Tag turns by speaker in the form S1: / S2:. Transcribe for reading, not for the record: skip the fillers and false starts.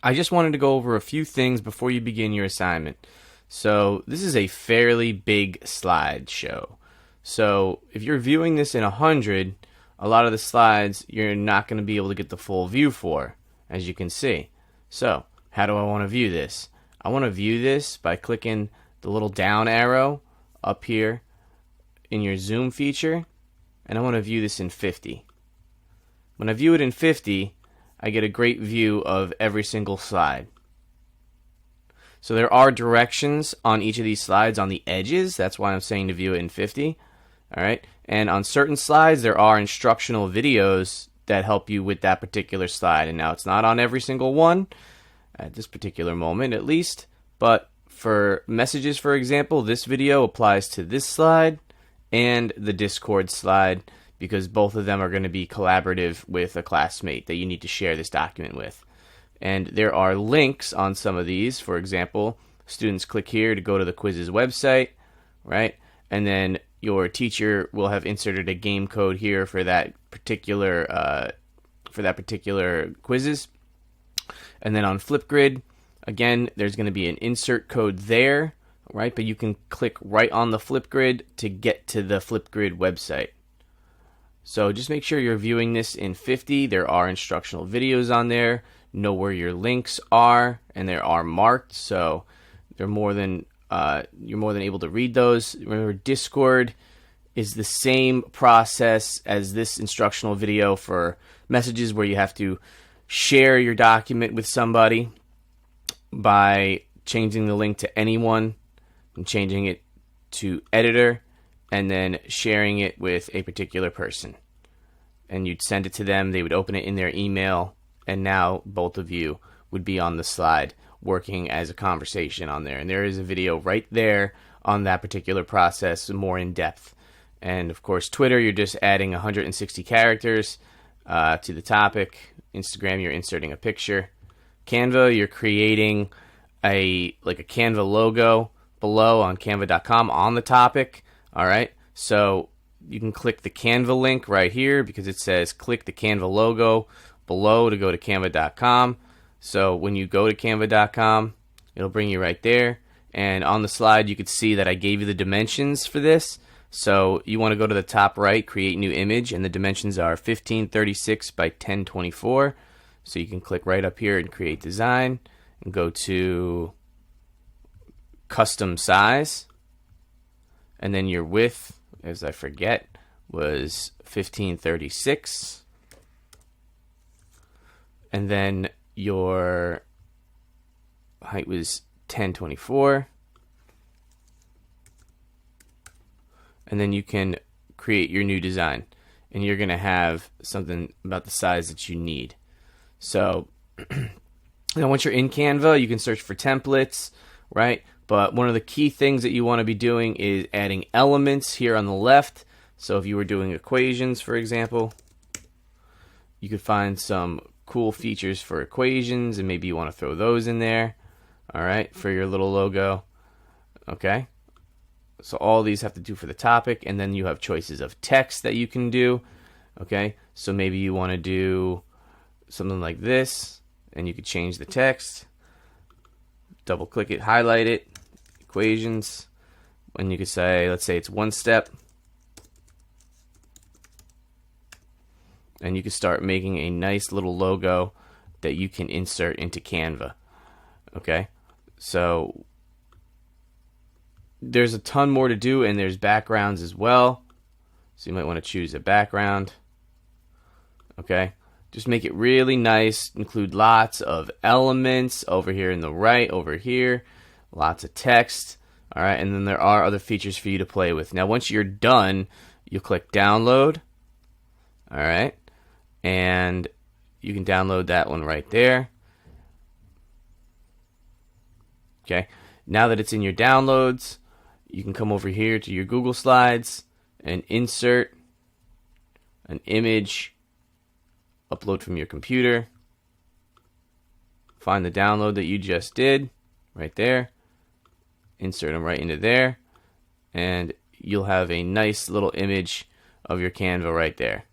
S1: I just wanted to go over a few things before you begin your assignment. So this is a fairly big slideshow. So if you're viewing this in 100, a lot of the slides you're not going to be able to get the full view for, as you can see. So how do I want to view this? I want to view this by clicking the little down arrow up here in your zoom feature, and I want to view this in 50. When I view it in 50, I get a great view of every single slide. So there are directions on each of these slides on the edges. That's why I'm saying to view it in 50. All right. And on certain slides, there are instructional videos that help you with that particular slide. And now it's not on every single one at this particular moment, at least. But for messages, for example, this video applies to this slide and the Discord slide, because both of them are going to be collaborative with a classmate that you need to share this document with. And there are links on some of these. For example, students click here to go to the quiz's website, right? And then your teacher will have inserted a game code here for that particular quizzes. And then on Flipgrid, again, there's going to be an insert code there, right? But you can click right on the Flipgrid to get to the Flipgrid website. So just make sure you're viewing this in 50. There are instructional videos on there. Know where your links are, and they are marked, so you're more than able to read those. Remember, Discord is the same process as this instructional video for messages, where you have to share your document with somebody by changing the link to anyone and changing it to editor, and then sharing it with a particular person. And you'd send it to them, they would open it in their email, and now both of you would be on the slide working as a conversation on there. And there is a video right there on that particular process, more in depth. And of course, Twitter, you're just adding 160 characters to the topic. Instagram, you're inserting a picture. Canva, you're creating a Canva logo below on canva.com on the topic. All right, so you can click the Canva link right here, because it says click the Canva logo below to go to canva.com. So when you go to canva.com, it'll bring you right there. And on the slide, you could see that I gave you the dimensions for this. So you want to go to the top right, create new image, and the dimensions are 1536 by 1024. So you can click right up here and create design and go to custom size. And then your width, as I forget, was 1536. And then your height was 1024. And then you can create your new design. And you're going to have something about the size that you need. So now once you're in Canva, you can search for templates, right? But one of the key things that you want to be doing is adding elements here on the left. So if you were doing equations, for example, you could find some cool features for equations, and maybe you want to throw those in there, all right, for your little logo. Okay, so all these have to do for the topic, and then you have choices of text that you can do. Okay, so maybe you want to do something like this, and you could change the text, double click it, highlight it, equations, and you could say, let's say it's one step, and you can start making a nice little logo that you can insert into Canva. Okay, so there's a ton more to do, and there's backgrounds as well. So you might want to choose a background. Okay, just make it really nice, include lots of elements over here in the right, over here, lots of text. All right, and then there are other features for you to play with. Now, once you're done, you click download. All right, and you can download that one right there. Okay, now that it's in your downloads, you can come over here to your Google Slides and insert an image, upload from your computer, find the download that you just did right there, insert them right into there, and you'll have a nice little image of your Canva right there.